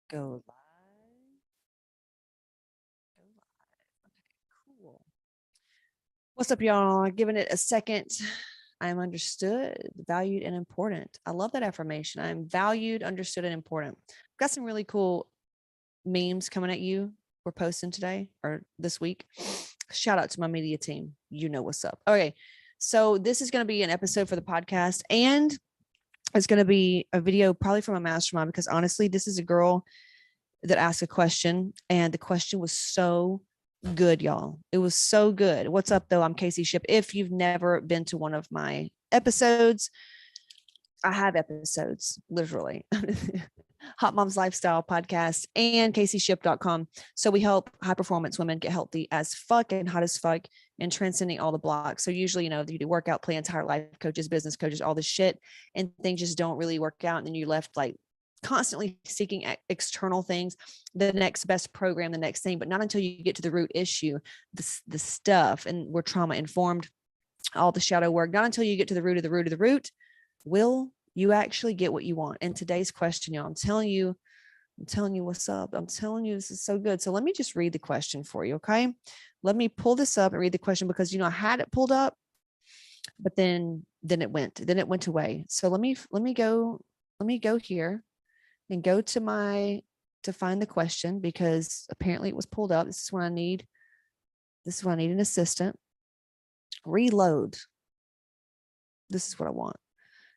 Go live. Go live. Okay, cool. What's up, y'all? Giving it a second. I am understood, valued, and important. I love that affirmation. I am valued, understood, and important. I've got some really cool memes coming at you. We're posting today or this week. Shout out to my media team. You know what's up. Okay. So this is going to be an episode for the podcast, and it's going to be a video probably from a mastermind, because honestly, this is a girl that asked a question, and the question was so good, y'all. It was so good. What's up, though? I'm Casey Ship. If you've never been to one of my episodes, I have episodes, literally. Hotmomz Lifestyle Podcast and CaseyShip.com. So we help high performance women get healthy as fuck and hot as fuck and transcending all the blocks. So usually, you do workout plans, hire life coaches, business coaches, all this shit, and things just don't really work out. And then you're left like constantly seeking external things, the next best program, the next thing, but not until you get to the root issue, the stuff. And we're trauma informed, all the shadow work, not until you get to the root of the root of the root will you actually get what you want. And today's question, y'all, I'm telling you what's up. I'm telling you, this is so good. So let me just read the question for you. Okay. Let me pull this up and read the question, because, I had it pulled up, but then it went away. So let me go here and go to find the question, because apparently it was pulled up. This is when I need an assistant. Reload. This is what I want.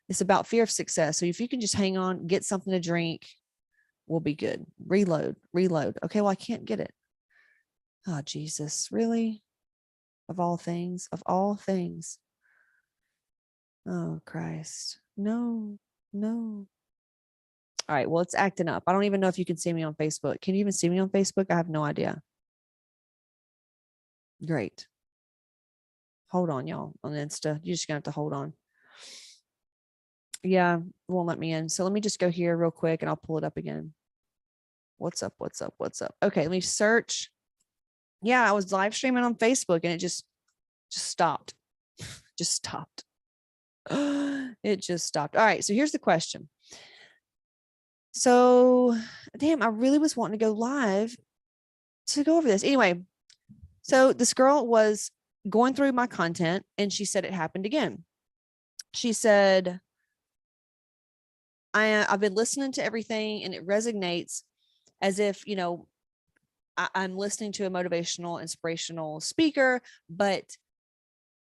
It's about fear of success. So if you can just hang on, get something to drink, we'll be good. Reload. Okay, well, I can't get it. Oh, Jesus, really? Of all things. Oh, Christ. No. All right, well, it's acting up. I don't even know if you can see me on Facebook. Can you even see me on Facebook? I have no idea. Great. Hold on, y'all, on Insta. You're just going to have to hold on. Yeah, won't let me in. So let me just go here real quick and I'll pull it up again. What's up? Okay, let me search. Yeah, I was live streaming on Facebook and it just stopped. Just stopped. It just stopped. All right, so here's the question. So, damn, I really was wanting to go live to go over this. Anyway, so this girl was going through my content and she said it happened again. She said, I've been listening to everything and it resonates as if, I'm listening to a motivational, inspirational speaker, but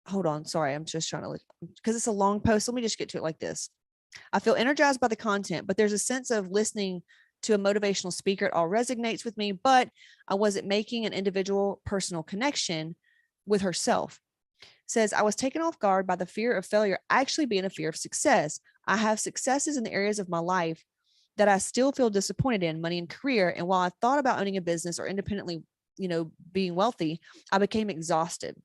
hold on. Sorry. I'm just trying to look, because it's a long post. Let me just get to it like this. I feel energized by the content, but there's a sense of listening to a motivational speaker. It all resonates with me, but I wasn't making an individual personal connection with herself. Says, I was taken off guard by the fear of failure actually being a fear of success. I have successes in the areas of my life that I still feel disappointed in, money and career. And while I thought about owning a business or independently, being wealthy, I became exhausted.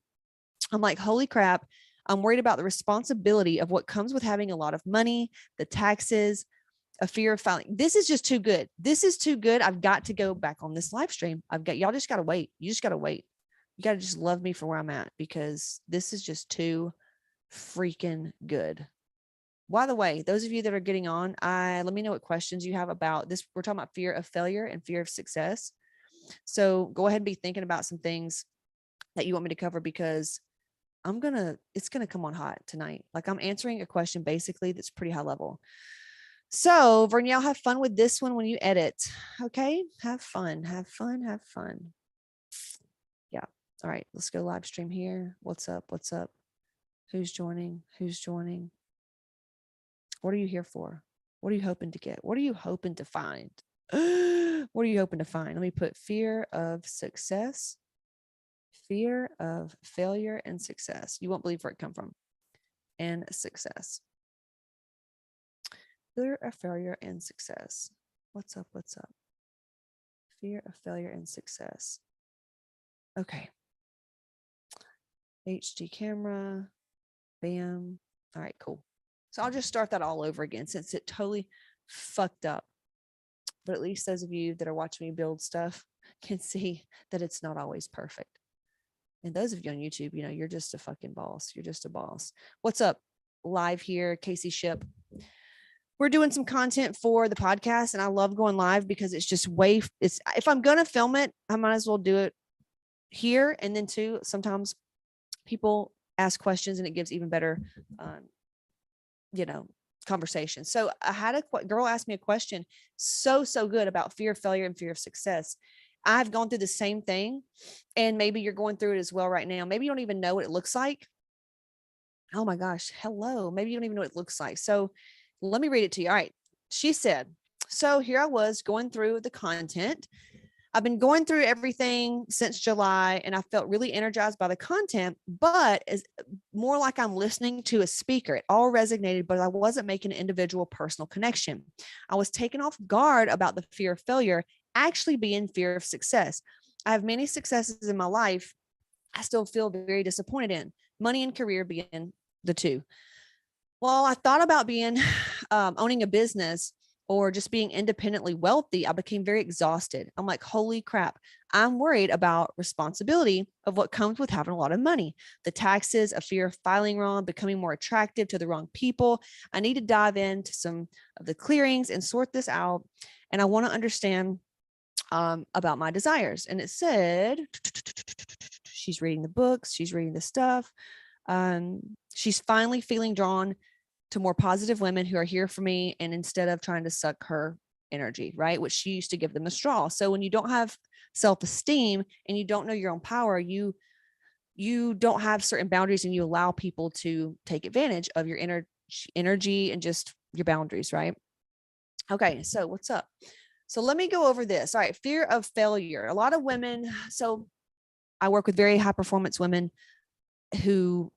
I'm like, holy crap. I'm worried about the responsibility of what comes with having a lot of money, the taxes, a fear of filing. This is just too good. This is too good. I've got to go back on this live stream. Y'all just got to wait. You just got to wait. You got to just love me for where I'm at, because this is just too freaking good. By the way, those of you that are getting on, let me know what questions you have about this. We're talking about fear of failure and fear of success. So go ahead and be thinking about some things that you want me to cover, because it's going to come on hot tonight. Like, I'm answering a question basically that's pretty high level. So Vernell, have fun with this one when you edit. Okay. Have fun. Yeah. All right. Let's go live stream here. What's up? Who's joining? What are you here for? What are you hoping to get? What are you hoping to find? What are you hoping to find? Let me put fear of success, fear of failure, and success. You won't believe where it come from. And success. Fear of failure and success. What's up? Fear of failure and success. Okay. HD camera. Bam. All right, cool. So I'll just start that all over again, since it totally fucked up. But at least those of you that are watching me build stuff can see that it's not always perfect. And those of you on YouTube, you're just a fucking boss. You're just a boss. What's up? Live here, Casey Ship. we're doing some content for the podcast, and I love going live because it's just if I'm going to film it, I might as well do it here. And then too, sometimes people ask questions and it gives even better, um, conversation. So I had a girl ask me a question so good about fear of failure and fear of success. I've gone through the same thing, and maybe you're going through it as well right now. Maybe you don't even know what it looks like. Oh my gosh, hello. Maybe you don't even know what it looks like. So let me read it to you. All right. She said, so here I was going through the content. I've been going through everything since July, and I felt really energized by the content, but it's more like I'm listening to a speaker. It all resonated, but I wasn't making an individual personal connection. I was taken off guard about the fear of failure actually being fear of success. I have many successes in my life I still feel very disappointed in, money and career being the two. Well, I thought about being owning a business or just being independently wealthy. I became very exhausted. I'm like, holy crap. I'm worried about responsibility of what comes with having a lot of money, the taxes, a fear of filing wrong, becoming more attractive to the wrong people. I need to dive into some of the clearings and sort this out. And I want to understand about my desires. And it said, she's reading the books, she's reading the stuff. She's finally feeling drawn to more positive women who are here for me, and instead of trying to suck her energy, right? Which she used to give them a straw. So when you don't have self-esteem and you don't know your own power, you don't have certain boundaries, and you allow people to take advantage of your energy and just your boundaries, right? Okay, so what's up? So let me go over this. All right, fear of failure. A lot of women, so I work with very high performance women who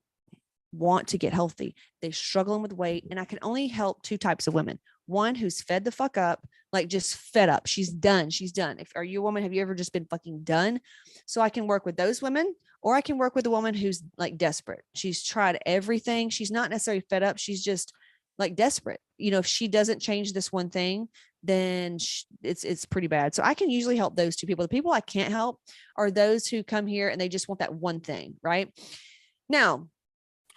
want to get healthy. They're struggling with weight, and I can only help two types of women. One who's fed the fuck up, like just fed up. She's done. She's done. Are you a woman? Have you ever just been fucking done? So I can work with those women, or I can work with a woman who's like desperate. She's tried everything. She's not necessarily fed up. She's just like desperate. If she doesn't change this one thing, then it's pretty bad. So I can usually help those two people. The people I can't help are those who come here and they just want that one thing, right? Now,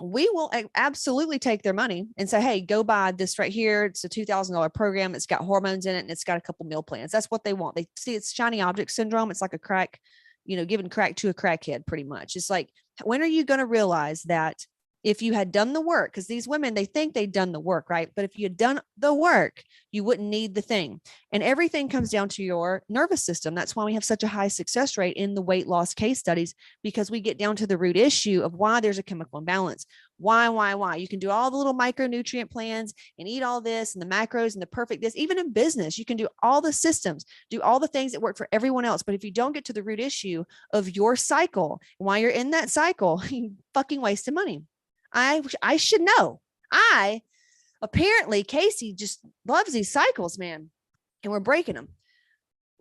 we will absolutely take their money and say, hey, go buy this right here. It's a $2,000 program. It's got hormones in it, and it's got a couple meal plans. That's what they want. They see it's shiny object syndrome. It's like a crack, giving crack to a crackhead pretty much. It's like, when are you going to realize that if you had done the work, because these women, they think they've done the work, right? But if you had done the work, you wouldn't need the thing. And everything comes down to your nervous system. That's why we have such a high success rate in the weight loss case studies, because we get down to the root issue of why there's a chemical imbalance. Why? You can do all the little micronutrient plans and eat all this and the macros and the perfect this. Even in business, you can do all the systems, do all the things that work for everyone else. But if you don't get to the root issue of your cycle, while you're in that cycle, you fucking wasted money. I should know. Apparently Casey just loves these cycles, man, and we're breaking them.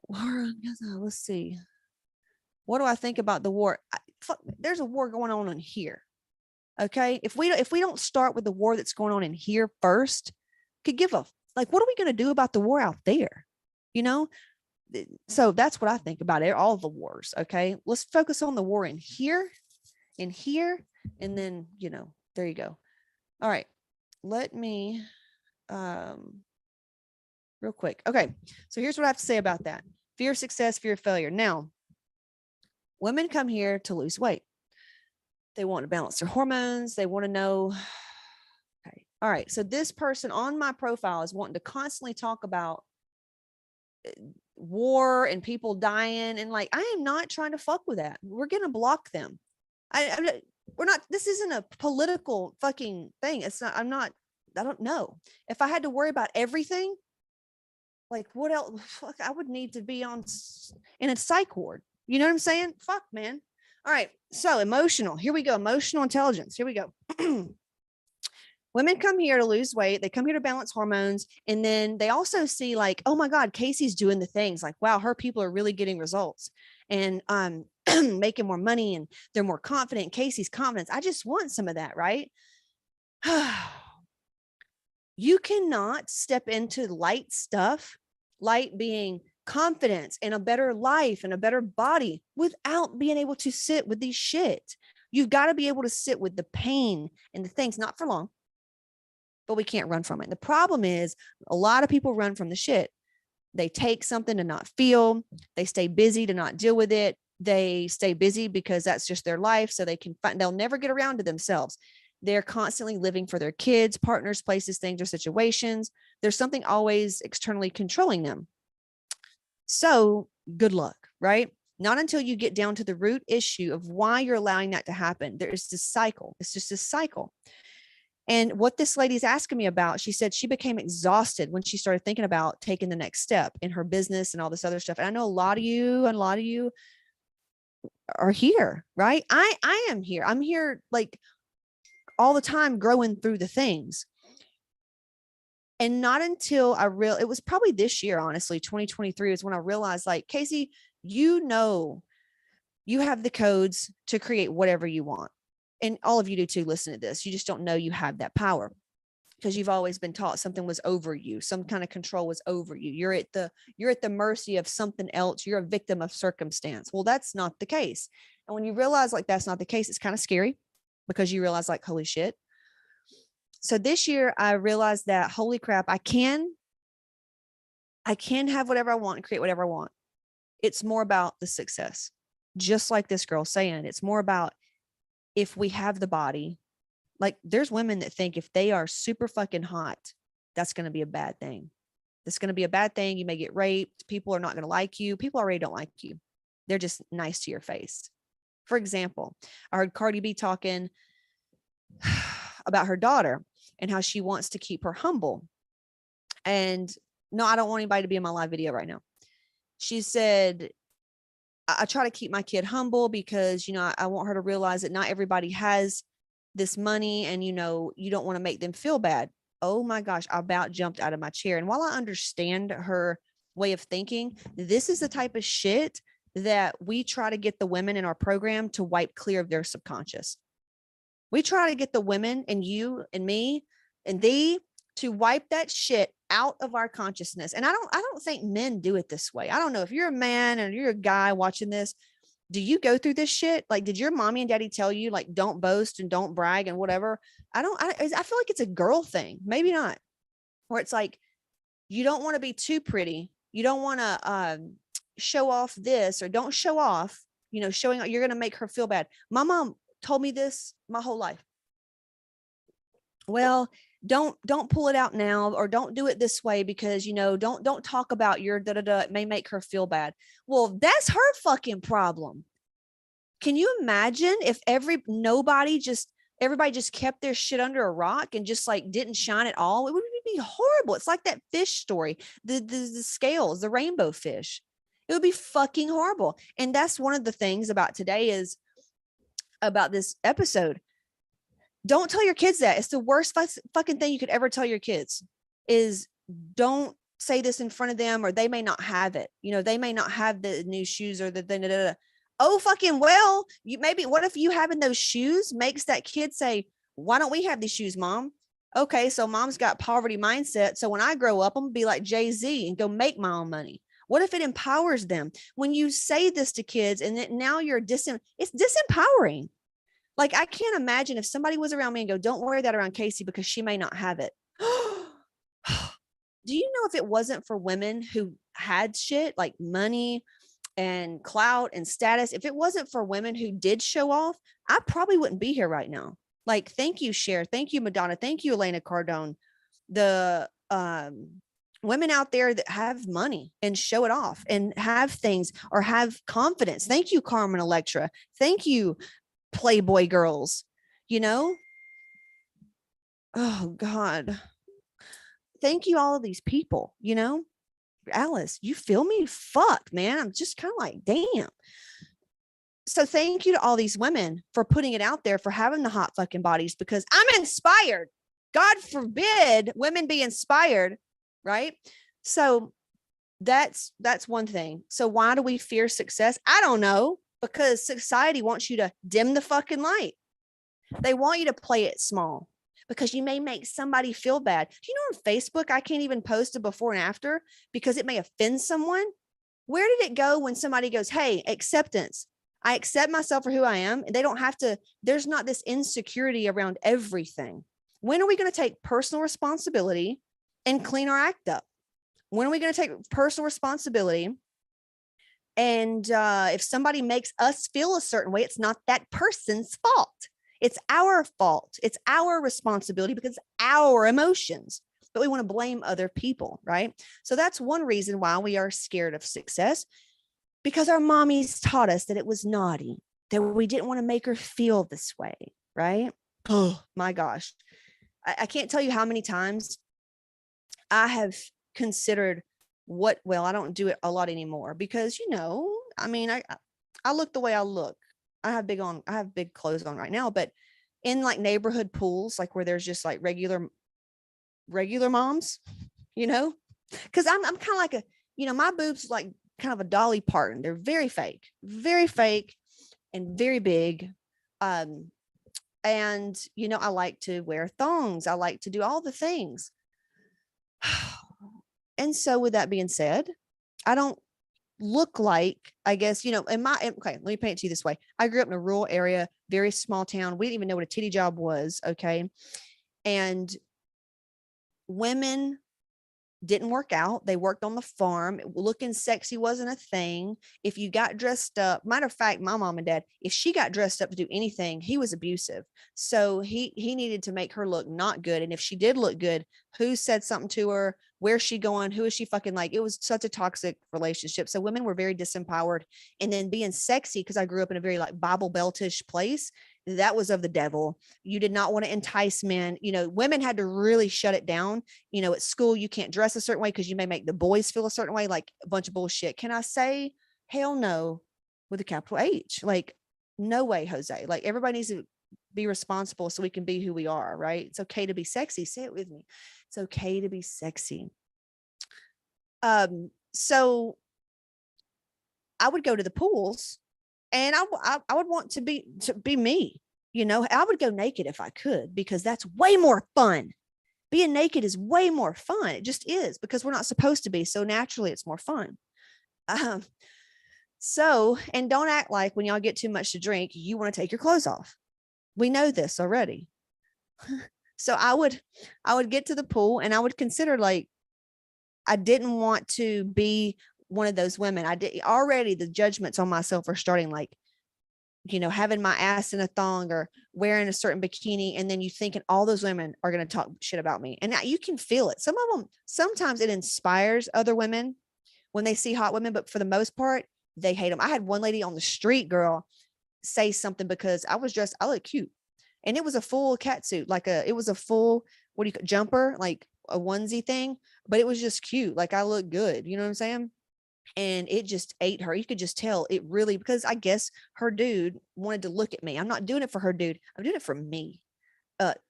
Let's see. What do I think about the war? There's a war going on in here. Okay. If we don't start with the war that's going on in here first, could give a, like, what are we going to do about the war out there? So that's what I think about it. All the wars. Okay. Let's focus on the war in here, and then, there you go. All right. Let me, real quick. Okay. So here's what I have to say about that. Fear of success, fear of failure. Now, women come here to lose weight. They want to balance their hormones. They want to know. Okay. All right. So this person on my profile is wanting to constantly talk about war and people dying. And like, I am not trying to fuck with that. We're going to block them. We're not, this isn't a political fucking thing. It's not, I don't know. If I had to worry about everything, like what else? Fuck, I would need to be in a psych ward. You know what I'm saying? Fuck, man. All right. So emotional. Here we go. Emotional intelligence. Here we go. Women come here to lose weight. They come here to balance hormones. And then they also see like, oh my God, Casey's doing the things like, wow, her people are really getting results and making more money, and they're more confident. Casey's confidence. I just want some of that, right? You cannot step into light stuff, light being confidence and a better life and a better body, without being able to sit with these shit. You've got to be able to sit with the pain and the things, not for long, but we can't run from it. The problem is a lot of people run from the shit. They take something to not feel. They stay busy to not deal with it. They stay busy because that's just their life. So they can find, they'll never get around to themselves. They're constantly living for their kids, partners, places, things, or situations. There's something always externally controlling them. So good luck, right? Not until you get down to the root issue of why you're allowing that to happen. There's this cycle. It's just this cycle. And what this lady's asking me about, she said she became exhausted when she started thinking about taking the next step in her business and all this other stuff. And I know a lot of you are here, right? I am here. I'm here like all the time growing through the things. And not until it was probably this year, honestly, 2023 is when I realized, like, Casey, you have the codes to create whatever you want. And all of you do too, listen to this. You just don't know you have that power because you've always been taught something was over you. Some kind of control was over you. You're at the mercy of something else. You're a victim of circumstance. Well, that's not the case. And when you realize like that's not the case, it's kind of scary because you realize like, holy shit. So this year I realized that, holy crap, I can have whatever I want and create whatever I want. It's more about the success. Just like this girl saying, it's more about if we have the body. Like there's women that think if they are super fucking hot, that's going to be a bad thing. That's going to be a bad thing. You may get raped. People are not going to like you. People already don't like you. They're just nice to your face. For example, I heard Cardi B talking about her daughter and how she wants to keep her humble. And no, I don't want anybody to be in my live video right now. She said, I try to keep my kid humble because, I want her to realize that not everybody has this money and, you don't want to make them feel bad. Oh my gosh, I about jumped out of my chair. And while I understand her way of thinking, this is the type of shit that we try to get the women in our program to wipe clear of their subconscious. We try to get the women and you and me and thee to wipe that shit out of our consciousness. And I don't think men do it this way. I don't know if you're a man or you're a guy watching this. Do you go through this shit? Like, did your mommy and daddy tell you like, don't boast and don't brag and whatever? I feel like it's a girl thing. Maybe not. Where it's like, you don't want to be too pretty. You don't want to show off this or don't show off, showing you're going to make her feel bad. My mom told me this my whole life. Well, don't pull it out now, or don't do it this way because, don't talk about your it may make her feel bad. Well, that's her fucking problem. Can you imagine if everybody just kept their shit under a rock and just like didn't shine at all? It would be horrible. It's like that fish story, the scales, the rainbow fish. It would be fucking horrible. And that's one of the things about today is about this episode. Don't tell your kids that. It's the worst fucking thing you could ever tell your kids is don't say this in front of them, or they may not have it. They may not have the new shoes or the. Oh, fucking well, what if you having those shoes makes that kid say, why don't we have these shoes, mom? Okay, so mom's got poverty mindset. So when I grow up, I'm gonna be like Jay-Z and go make my own money. What if it empowers them? When you say this to kids and then now it's disempowering. Like, I can't imagine if somebody was around me and go, don't wear that around Casey because she may not have it. Do you know if it wasn't for women who had shit like money and clout and status, if it wasn't for women who did show off, I probably wouldn't be here right now. Like, thank you, Cher. Thank you, Madonna. Thank you, Elena Cardone. The women out there that have money and show it off and have things or have confidence. Thank you, Carmen Electra. Thank you, Playboy girls. Oh God, thank you, all of these people. Alice, you feel me? Fuck, man, I'm just kind of like, damn. So thank you to all these women for putting it out there, for having the hot fucking bodies, because I'm inspired. God forbid women be inspired, right? So that's one thing. So why do we fear success? I don't know. Because society wants you to dim the fucking light. They want you to play it small because you may make somebody feel bad. Do you know on Facebook, I can't even post a before and after because it may offend someone? Where did it go when somebody goes, hey, acceptance? I accept myself for who I am. And they don't have to, there's not this insecurity around everything. When are we going to take personal responsibility and clean our act up? When are we going to take personal responsibility? And if somebody makes us feel a certain way, it's not that person's fault. It's our fault. It's our responsibility because it's our emotions, but we want to blame other people, right? So that's one reason why we are scared of success, because our mommies taught us that it was naughty, that we didn't want to make her feel this way, right? Oh my gosh. I can't tell you how many times I have considered well, I don't do it a lot anymore because, I mean, I look the way I look. I have big clothes on right now, but in like neighborhood pools, like where there's just like regular moms, because I'm kind of like my boobs like kind of a Dolly Parton. They're very fake and very big. And I like to wear thongs. I like to do all the things. And so with that being said, I don't look like, I guess, okay, let me paint it to you this way. I grew up in a rural area, very small town. We didn't even know what a titty job was. Okay. And women didn't work out. They worked on the farm. Looking sexy wasn't a thing. If you got dressed up, matter of fact, my mom and dad, if she got dressed up to do anything, he was abusive. So he needed to make her look not good. And if she did look good, who said something to her? Where's she going? Who is she fucking like? It was such a toxic relationship. So women were very disempowered. And then being sexy, because I grew up in a very like Bible Beltish place, that was of the devil. You did not want to entice men. Women had to really shut it down. At school, you can't dress a certain way because you may make the boys feel a certain way, like a bunch of bullshit. Can I say hell no with a capital H? Like, no way, Jose. Like, everybody needs to be responsible so we can be who we are, right? It's okay to be sexy. Say it with me. It's okay to be sexy. So I would go to the pools and I would want to be me, I would go naked if I could, because that's way more fun. Being naked is way more fun. It just is, because we're not supposed to be. So naturally it's more fun. And don't act like when y'all get too much to drink, you want to take your clothes off. We know this already. So I would get to the pool and I would consider, like, I didn't want to be one of those women. I did already, the judgments on myself are starting, like, having my ass in a thong or wearing a certain bikini. And then you thinking all those women are going to talk shit about me. And now you can feel it. Some of them, sometimes it inspires other women when they see hot women, but for the most part, they hate them. I had one lady on the street, girl, say something because I look cute. And it was a full cat suit, it was a full, jumper, like a onesie thing, but it was just cute. Like, I look good. You know what I'm saying? And it just ate her. You could just tell it really, because I guess her dude wanted to look at me. I'm not doing it for her dude. I'm doing it for me.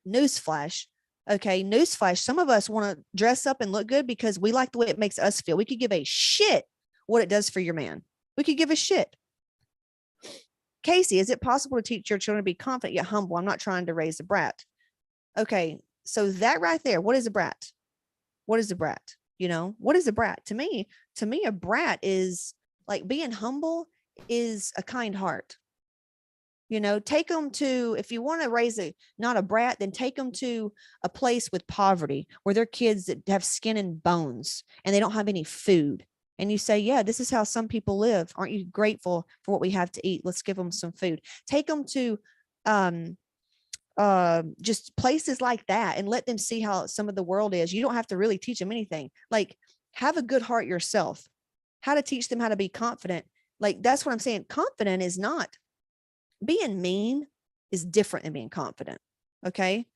Newsflash. Okay. Newsflash. Some of us want to dress up and look good because we like the way it makes us feel. We could give a shit what it does for your man. We could give a shit. Casey, is it possible to teach your children to be confident yet humble? I'm not trying to raise a brat. Okay. So that right there, what is a brat? What is a brat? What is a brat? To me, a brat is like, being humble is a kind heart. Take them to, if you want to raise not a brat, then take them to a place with poverty where they're kids that have skin and bones and they don't have any food. And you say, yeah, this is how some people live. Aren't you grateful for what we have to eat? Let's give them some food. Take them to, just places like that and let them see how some of the world is. You don't have to really teach them anything. Like, have a good heart yourself. How to teach them how to be confident. Like, that's what I'm saying. Confident is not being mean, is different than being confident. Okay.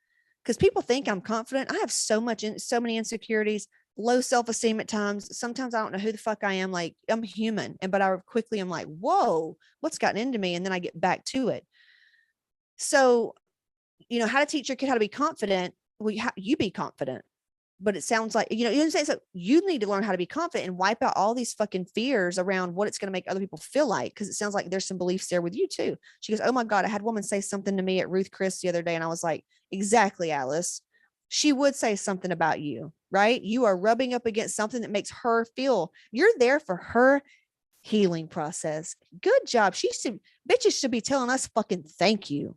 Because people think I'm confident. I have so many insecurities, low self-esteem at times. Sometimes I don't know who the fuck I am. Like, I'm human. But I quickly am like, whoa, what's gotten into me? And then I get back to it. So, how to teach your kid how to be confident. Well, you be confident, but it sounds like, you know what I'm saying? So you need to learn how to be confident and wipe out all these fucking fears around what it's going to make other people feel like. Cause it sounds like there's some beliefs there with you too. She goes, oh my God, I had a woman say something to me at Ruth Chris the other day. And I was like, exactly, Alice. She would say something about you, right? You are rubbing up against something that makes her feel you're there for her healing process. Good job. Bitches should be telling us fucking thank you.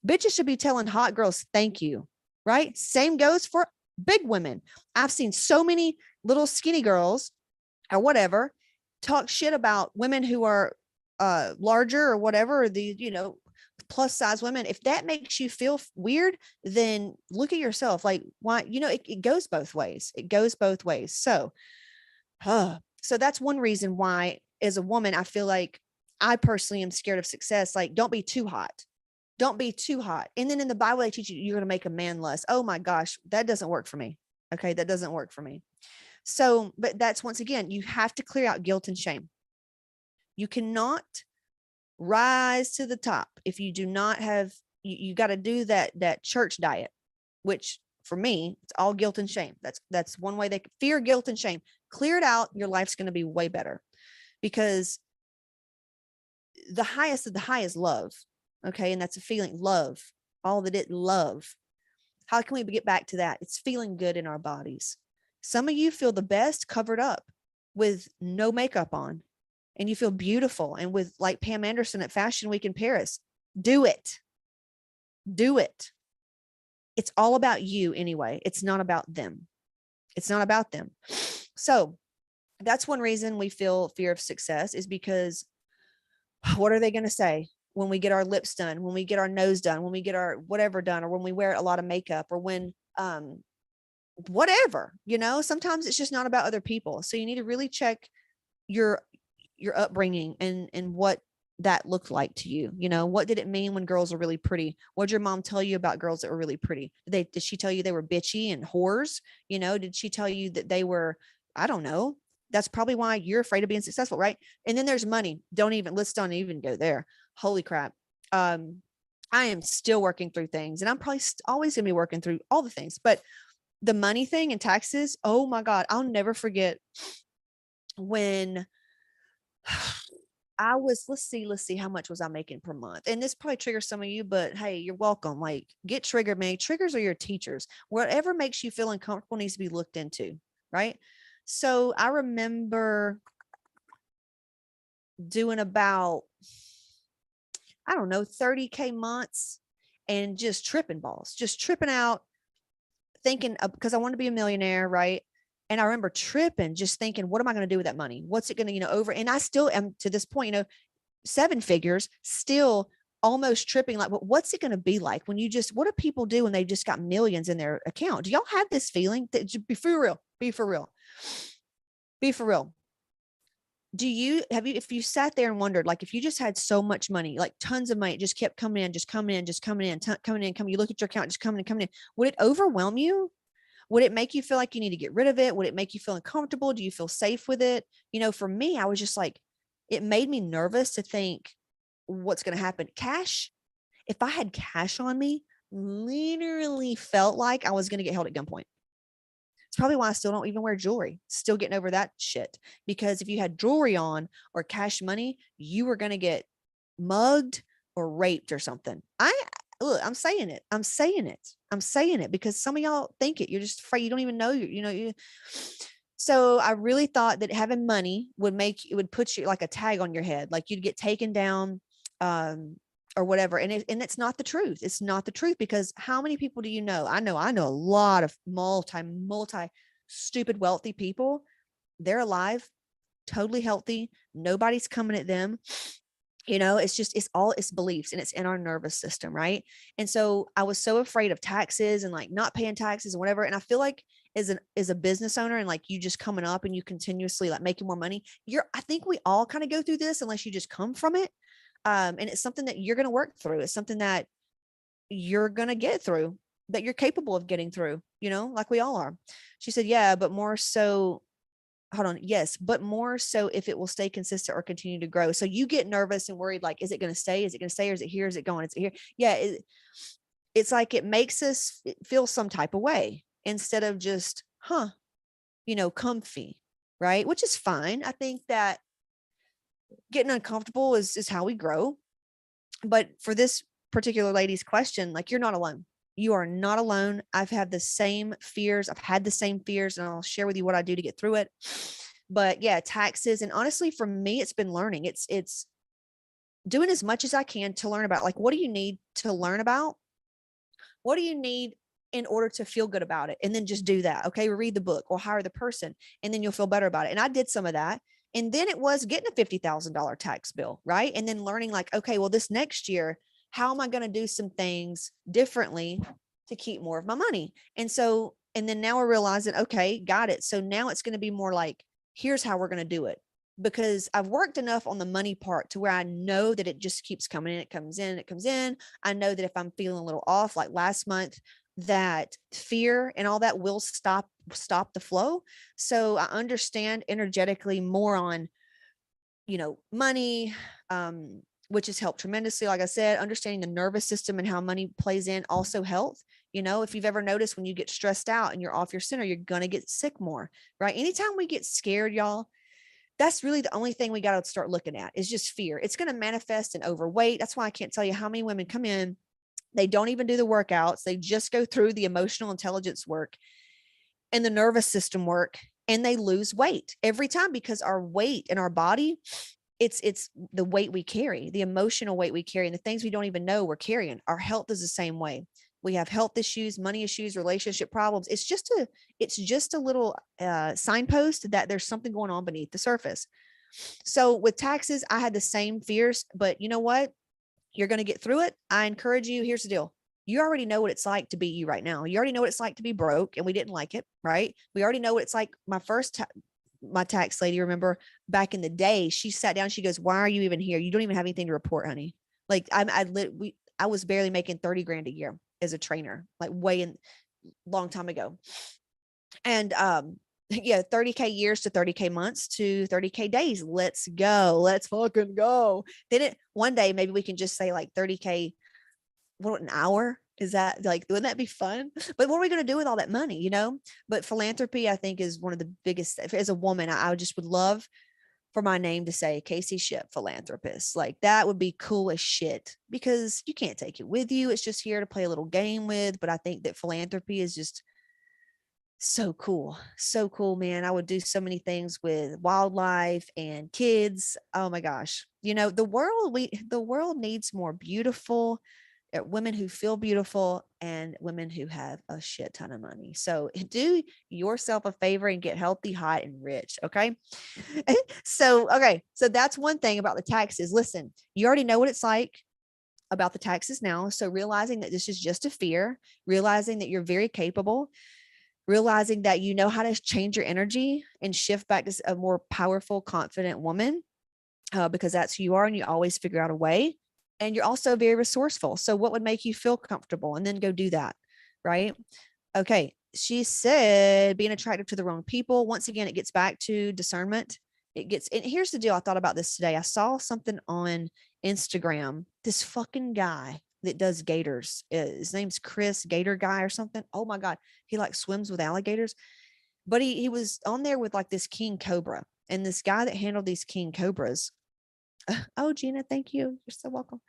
Bitches should be telling hot girls thank you. right? Same goes for big women. I've seen so many little skinny girls or whatever talk shit about women who are larger or whatever, or the, plus size women. If that makes you feel weird, then look at yourself. Like, why, it goes both ways. It goes both ways. So that's one reason why, as a woman, I feel like I personally am scared of success. Like, don't be too hot. Don't be too hot. And then in the Bible, they teach you you're going to make a man lust. Oh my gosh, that doesn't work for me. Okay, that doesn't work for me. So, but that's, once again, you have to clear out guilt and shame. You cannot rise to the top if you do not have, you got to do that church diet, which for me, it's all guilt and shame. That's one way. They fear, guilt, and shame. Clear it out. Your life's going to be way better, because the highest of the high is love. Okay. And that's a feeling, love, all that it love. How can we get back to that? It's feeling good in our bodies. Some of you feel the best covered up with no makeup on, and you feel beautiful. And with, like Pam Anderson at Fashion Week in Paris, do it. Do it. It's all about you anyway. It's not about them. It's not about them. So that's one reason we feel fear of success, is because what are they going to say when we get our lips done, when we get our nose done, when we get our whatever done, or when we wear a lot of makeup, or when, whatever, sometimes it's just not about other people. So you need to really check your upbringing and what that looked like to you. What did it mean when girls are really pretty? What did your mom tell you about girls that were really pretty? Did she tell you they were bitchy and whores? Did she tell you that they were, I don't know. That's probably why you're afraid of being successful, right? And then there's money. Let's don't even go there. Holy crap. I am still working through things, and I'm probably always going to be working through all the things, but the money thing and taxes, oh my God, I'll never forget when I was, let's see, how much was I making per month? And this probably triggers some of you, but hey, you're welcome. Like, get triggered, man. Triggers are your teachers. Whatever makes you feel uncomfortable needs to be looked into, right? So I remember doing about, I don't know, 30K months, and just tripping balls, just tripping out, thinking, because I wanted to be a millionaire, right? And I remember tripping, just thinking, what am I going to do with that money? What's it going to, over? And I still am to this point, 7 figures, still almost tripping. Like, what's it going to be like when what do people do when they just got millions in their account? Do y'all have this feeling? That, be for real, be for real, be for real. If you sat there and wondered, like, if you just had so much money, like tons of money, just kept coming in, coming in, you look at your account, just coming in, would it overwhelm you? Would it make you feel like you need to get rid of it? Would it make you feel uncomfortable? Do you feel safe with it? For me, I was just like, it made me nervous to think what's going to happen. Cash, if I had cash on me, literally felt like I was going to get held at gunpoint. It's probably why I still don't even wear jewelry. Still getting over that shit. Because if you had jewelry on or cash money, you were going to get mugged or raped or something. I'm saying it. I'm saying it because some of y'all think it. You're just afraid. You don't even know. So I really thought that having money would put you like a tag on your head. Like, you'd get taken down, or whatever. And it's not the truth. It's not the truth, because how many people do you know? I know a lot of multi stupid wealthy people. They're alive, totally healthy. Nobody's coming at them. It's beliefs, and it's in our nervous system. Right. And so I was so afraid of taxes and like not paying taxes and whatever. And I feel like as a business owner, and like you just coming up and you continuously like making more money, I think we all kind of go through this unless you just come from it. And it's something that you're going to work through. It's something that you're going to get through, that you're capable of getting through, like we all are. She said, yeah, but more so, hold on. Yes, but more so if it will stay consistent or continue to grow. So you get nervous and worried, like, is it going to stay? Is it going to stay? Or is it here? Is it going? Is it here? Yeah. It's like, it makes us feel some type of way instead of just, comfy. Right. Which is fine. I think that getting uncomfortable is how we grow. But for this particular lady's question, like, you're not alone. You are not alone. I've had the same fears. I've had the same fears, and I'll share with you what I do to get through it. But yeah, taxes. And honestly, for me, it's been learning. It's doing as much as I can to learn about, like, what do you need to learn about? What do you need in order to feel good about it. And then just do that. Okay. Read the book or hire the person, and then you'll feel better about it. And I did some of that. And then it was getting a $50,000 tax bill. Right. And then learning like, okay, well, this next year, how am I going to do some things differently to keep more of my money? And so, and then now we're realizing, okay, got it. So now it's going to be more like, here's how we're going to do it. Because I've worked enough on the money part to where I know that it just keeps coming in. It comes in, it comes in. I know that if I'm feeling a little off, like last month, that fear and all that will stop the flow. So I understand energetically more on, money, which has helped tremendously. Like I said, understanding the nervous system and how money plays in, also health. If you've ever noticed when you get stressed out and you're off your center, you're going to get sick more, right? Anytime we get scared, y'all, that's really the only thing we got to start looking at is just fear. It's going to manifest in overweight. That's why I can't tell you how many women come in. They don't even do the workouts. They just go through the emotional intelligence work and the nervous system work, and they lose weight every time, because our weight in our body, it's the weight we carry, the emotional weight we carry, and the things we don't even know we're carrying. Our health is the same way. We have health issues, money issues, relationship problems. It's just a little signpost that there's something going on beneath the surface. So with taxes, I had the same fears, but you know what? You're going to get through it. I encourage you. Here's the deal. You already know what it's like to be you right now. You already know what it's like to be broke, and we didn't like it, right? We already know what it's like. My tax lady, remember back in the day, she sat down, she goes, "Why are you even here? You don't even have anything to report, honey." Like I was barely making 30 grand a year as a trainer, like way in long time ago. And, yeah, 30K years to 30K months to 30K days. Let's go. Let's fucking go. Then one day, maybe we can just say like 30K, an hour? Is that like, wouldn't that be fun? But what are we going to do with all that money, But philanthropy, I think, is one of the biggest. As a woman, I just would love for my name to say Casey Ship, philanthropist. Like that would be cool as shit, because you can't take it with you. It's just here to play a little game with. But I think that philanthropy is just so cool. So cool, man. I would do so many things with wildlife and kids. Oh my gosh. The world needs more beautiful women who feel beautiful and women who have a shit ton of money. So do yourself a favor and get healthy, hot, and rich. Okay. So that's one thing about the taxes. Listen, you already know what it's like about the taxes now. So realizing that this is just a fear, realizing that you're very capable, realizing that you know how to change your energy and shift back to a more powerful, confident woman, because that's who you are, and you always figure out a way. And you're also very resourceful. So what would make you feel comfortable? And then go do that. Right. Okay. She said being attracted to the wrong people. Once again, it gets back to discernment. And here's the deal. I thought about this today. I saw something on Instagram. This fucking guy that does gators. His name's Chris Gator Guy or something. Oh my God. He like swims with alligators. But he was on there with like this king cobra. And this guy that handled these king cobras. Oh, Gina, thank you. You're so welcome.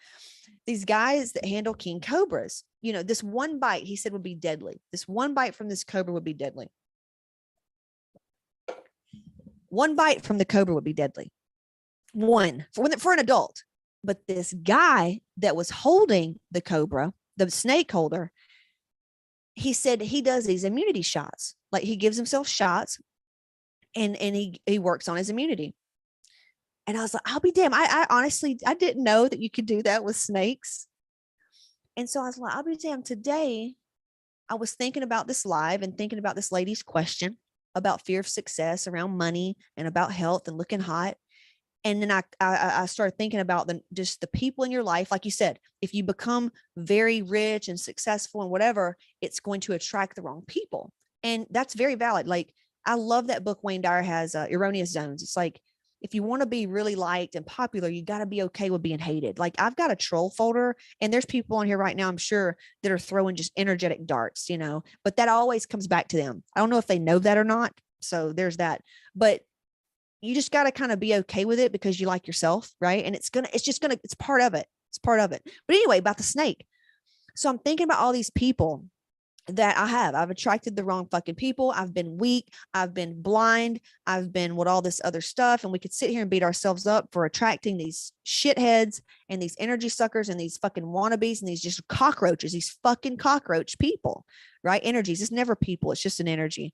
These guys that handle king cobras, this one bite, he said, would be deadly. This one bite from this cobra would be deadly. One bite from the cobra would be deadly. One for an adult. But this guy that was holding the cobra, the snake holder, he said he does these immunity shots. Like he gives himself shots and he works on his immunity. And I was like, I'll be damned. I honestly, I didn't know that you could do that with snakes. And so I was like, I'll be damned. Today, I was thinking about this live and thinking about this lady's question about fear of success around money and about health and looking hot. And then I started thinking about just the people in your life. Like you said, if you become very rich and successful and whatever, it's going to attract the wrong people. And that's very valid. Like, I love that book Wayne Dyer has, Erroneous Zones. It's like, if you want to be really liked and popular, you got to be okay with being hated. Like, I've got a troll folder, and there's people on here right now, I'm sure, that are throwing just energetic darts, but that always comes back to them. I don't know if they know that or not. So there's that, but you just got to kind of be okay with it because you like yourself. Right. And it's part of it. It's part of it. But anyway, about the snake. So I'm thinking about all these people that I've attracted the wrong fucking people. I've been weak. I've been blind. I've been with all this other stuff. And we could sit here and beat ourselves up for attracting these shitheads and these energy suckers and these fucking wannabes and these just cockroaches, these fucking cockroach people, right? Energies. It's never people. It's just an energy.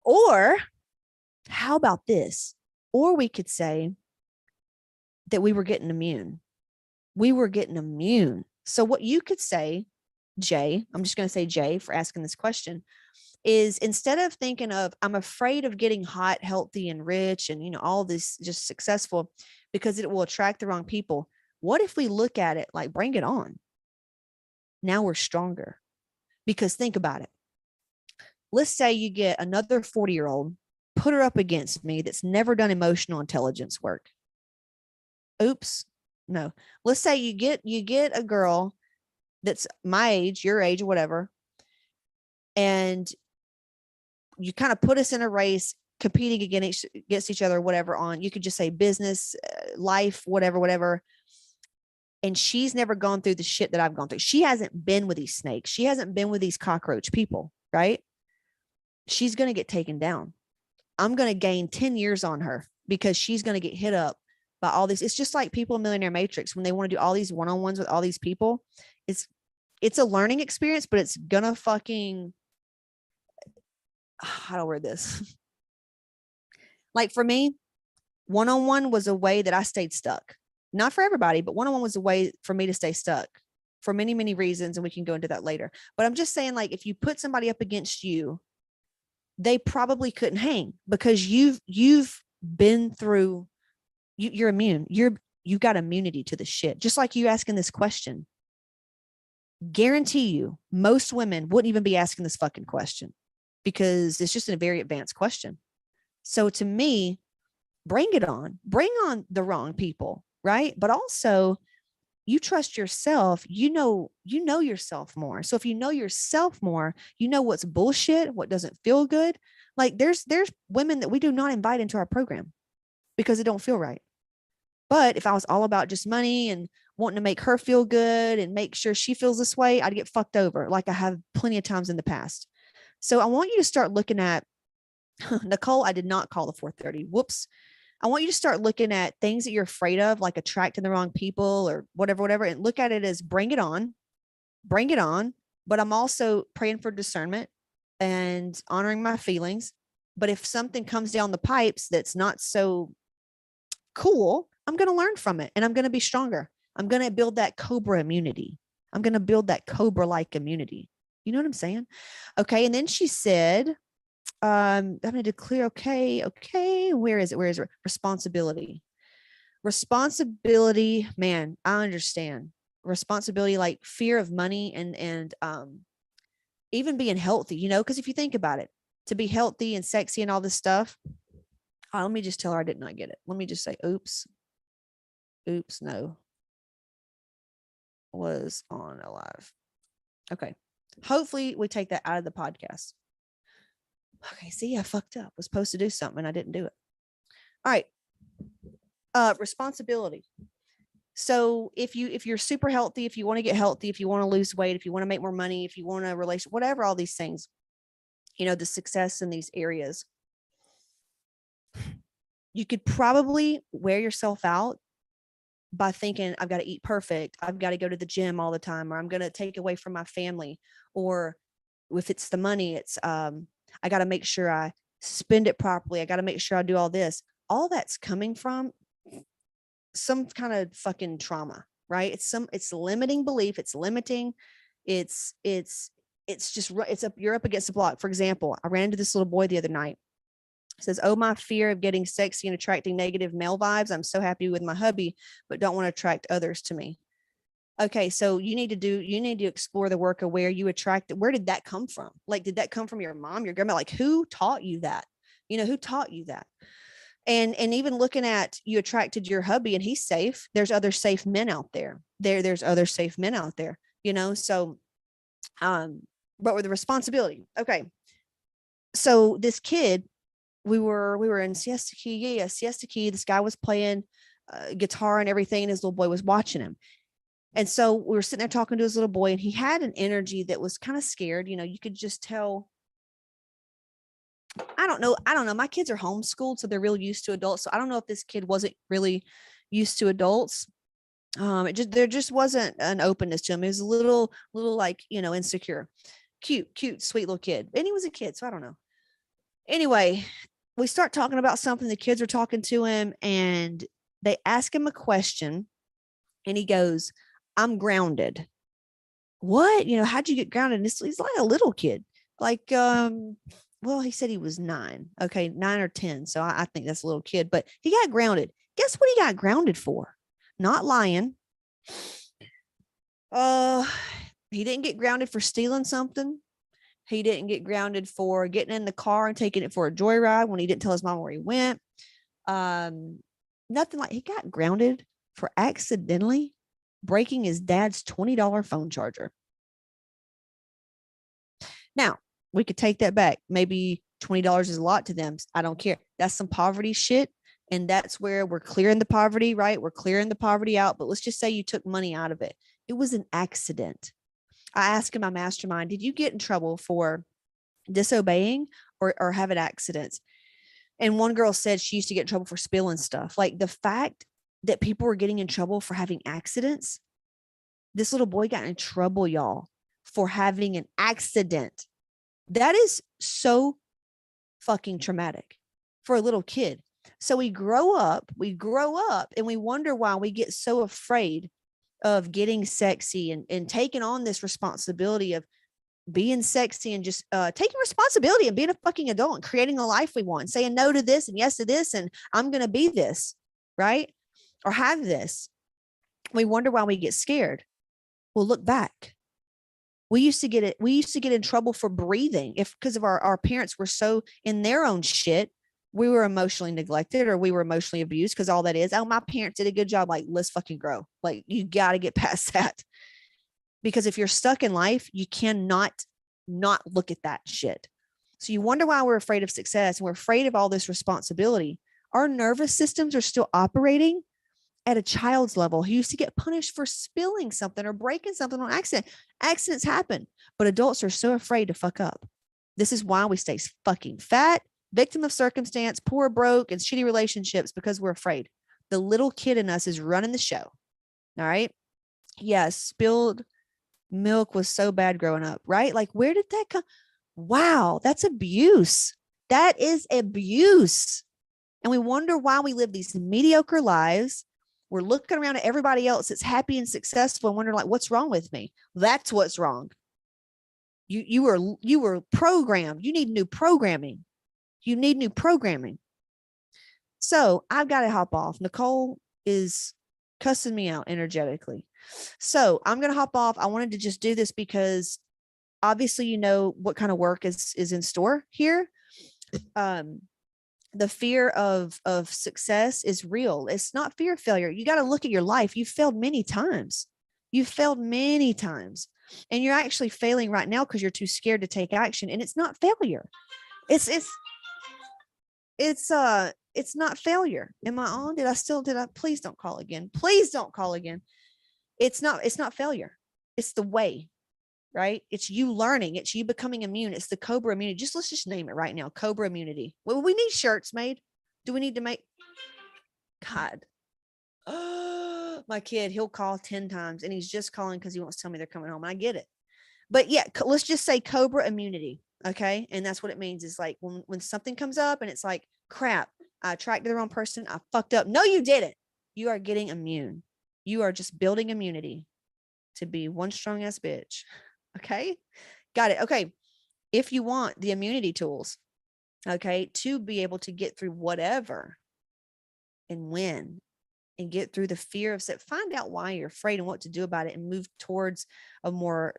Or how about this? Or we could say that we were getting immune. We were getting immune. So what you could say, Jay, I'm just going to say Jay for asking this question, is instead of thinking of, I'm afraid of getting hot, healthy, and rich, and, you know, all this just successful because it will attract the wrong people. What if we look at it like, bring it on? Now we're stronger. Because think about it. Let's say you get another 40-year-old, put her up against me that's never done emotional intelligence work. Oops. No. Let's say you get a girl that's my age, your age, or whatever, and you kind of put us in a race competing against each other, whatever, on, you could just say business, life, whatever. And she's never gone through the shit that I've gone through. She hasn't been with these snakes. She hasn't been with these cockroach people, right? She's going to get taken down. I'm going to gain 10 years on her because she's going to get hit up by all these. It's just like people in Millionaire Matrix when they want to do all these one-on-ones with all these people. It's a learning experience, but it's gonna fucking, how do I word this? Like for me, one-on-one was a way that I stayed stuck. Not for everybody, but one-on-one was a way for me to stay stuck for many, many reasons. And we can go into that later. But I'm just saying, like, if you put somebody up against you, they probably couldn't hang because you've been through, you're immune. You got immunity to the shit. Just like you asking this question. Guarantee you, most women wouldn't even be asking this fucking question because it's just a very advanced question. So to me, bring it on. Bring on the wrong people, right? But also, you trust yourself. You know yourself more. So if you know yourself more, you know what's bullshit, what doesn't feel good. Like there's women that we do not invite into our program because it don't feel right. But if I was all about just money and wanting to make her feel good and make sure she feels this way, I'd get fucked over like I have plenty of times in the past. So I want you to start looking at, Nicole, I did not call the 430. Whoops. I want you to start looking at things that you're afraid of, like attracting the wrong people or whatever, and look at it as bring it on. But I'm also praying for discernment and honoring my feelings. But if something comes down the pipes that's not so cool, I'm going to learn from it and I'm going to be stronger. I'm going to build that cobra immunity. I'm going to build that cobra-like immunity. You know what I'm saying? Okay. And then she said, I'm going to declare, okay. Where is it? Responsibility, man. I understand responsibility, like fear of money and even being healthy, you know, because if you think about it, to be healthy and sexy and all this stuff, let me just tell her I did not get it. Let me just say, oops, no, was on a live. Okay. Hopefully we take that out of the podcast. Okay. See, I fucked up. I was supposed to do something and I didn't do it. All right. Responsibility. So if you're super healthy, if you want to get healthy, if you want to lose weight, if you want to make more money, if you want a relation, whatever, all these things, you know, the success in these areas, you could probably wear yourself out by thinking, I've got to eat perfect. I've got to go to the gym all the time, or I'm going to take away from my family. Or if it's the money, it's, I got to make sure I spend it properly. I got to make sure I do all this. All that's coming from some kind of fucking trauma, right? It's limiting belief. It's limiting. You're up against the block. For example, I ran into this little boy the other night. Says, oh, my fear of getting sexy and attracting negative male vibes. I'm so happy with my hubby, but don't want to attract others to me. Okay. So you need to explore the work of where you attract. Where did that come from? Like, did that come from your mom, your grandma? Like, who taught you that? You know, who taught you that? And even looking at, you attracted your hubby and he's safe. There's other safe men out there. There's other safe men out there, you know? So, but with the responsibility. Okay. So this kid, we were in Siesta Key. Siesta Key. This guy was playing guitar and everything. And his little boy was watching him. And so we were sitting there talking to his little boy, and he had an energy that was kind of scared. You could just tell. I don't know. My kids are homeschooled, so they're real used to adults. So I don't know if this kid wasn't really used to adults. There just wasn't an openness to him. He was a little like, insecure. Cute, sweet little kid. And he was a kid, so I don't know. Anyway, we start talking about something. The kids are talking to him, and they ask him a question, and he goes, "I'm grounded." What? How'd you get grounded? And he's like a little kid. Like, well, he said he was 9. Okay, 9 or 10. So I think that's a little kid, but he got grounded. Guess what he got grounded for? Not lying. He didn't get grounded for stealing something. He didn't get grounded for getting in the car and taking it for a joyride when he didn't tell his mom where he went. Nothing like. He got grounded for accidentally breaking his dad's $20 phone charger. Now, we could take that back. Maybe $20 is a lot to them. I don't care. That's some poverty shit. And that's where we're clearing the poverty, right? We're clearing the poverty out. But let's just say you took money out of it. It was an accident. I asked in my mastermind, did you get in trouble for disobeying or having accidents? And one girl said she used to get in trouble for spilling stuff. Like, the fact that people were getting in trouble for having accidents. This little boy got in trouble, y'all, for having an accident. That is so fucking traumatic for a little kid. So we grow up and we wonder why we get so afraid of getting sexy and taking on this responsibility of being sexy and just taking responsibility and being a fucking adult and creating a life we want, saying no to this and yes to this, and I'm going to be this, right? Or have this. We wonder why we get scared. Well, look back. We used to get in trouble for breathing because of our parents were so in their own shit. We were emotionally neglected or we were emotionally abused because all that is, oh, my parents did a good job. Like, let's fucking grow. Like, you got to get past that. Because if you're stuck in life, you cannot not look at that shit. So you wonder why we're afraid of success and we're afraid of all this responsibility. Our nervous systems are still operating at a child's level who used to get punished for spilling something or breaking something on accident. Accidents happen, but adults are so afraid to fuck up. This is why we stay fucking fat, victim of circumstance, poor, broke, and shitty relationships because we're afraid. The little kid in us is running the show. All right. Yes. Spilled milk was so bad growing up, right? Like, where did that come? Wow. That's abuse. That is abuse. And we wonder why we live these mediocre lives. We're looking around at everybody else that's happy and successful and wondering, like, what's wrong with me? That's what's wrong. You were programmed. You need new programming. You need new programming. So I've got to hop off. Nicole is cussing me out energetically. So I'm going to hop off. I wanted to just do this because obviously, you know what kind of work is in store here. The fear of success is real. It's not fear of failure. You got to look at your life. You've failed many times. And you're actually failing right now because you're too scared to take action. And it's not failure. It's not failure. Am I on? Please don't call again. Please don't call again. It's not failure. It's the way, right? It's you learning. It's you becoming immune. It's the Cobra immunity. Let's just name it right now. Cobra immunity. Well, we need shirts made. Do we need to make? God. Oh, my kid, he'll call 10 times and he's just calling because he wants to tell me they're coming home. I get it. But yeah, let's just say Cobra immunity. Okay. And that's what it means. Is like when something comes up and it's like, crap, I attracted the wrong person. I fucked up. No, you didn't. You are getting immune. You are just building immunity to be one strong ass bitch. Okay. Got it. Okay. If you want the immunity tools, okay, to be able to get through whatever and win and get through the fear of set, find out why you're afraid and what to do about it and move towards a more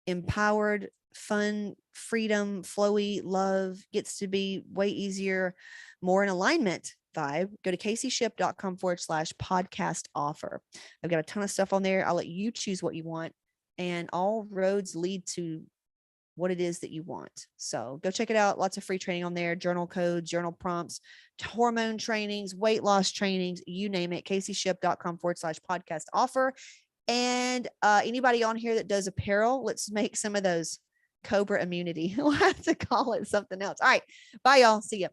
empowered, fun, freedom, flowy love gets to be way easier, more in alignment vibe. Go to caseyship.com/podcast offer. I've got a ton of stuff on there. I'll let you choose what you want, and all roads lead to what it is that you want. So go check it out. Lots of free training on there, journal codes, journal prompts, hormone trainings, weight loss trainings, you name it. caseyship.com/podcast offer. And anybody on here that does apparel, let's make some of those Cobra immunity. We'll have to call it something else. All right. Bye, y'all. See ya.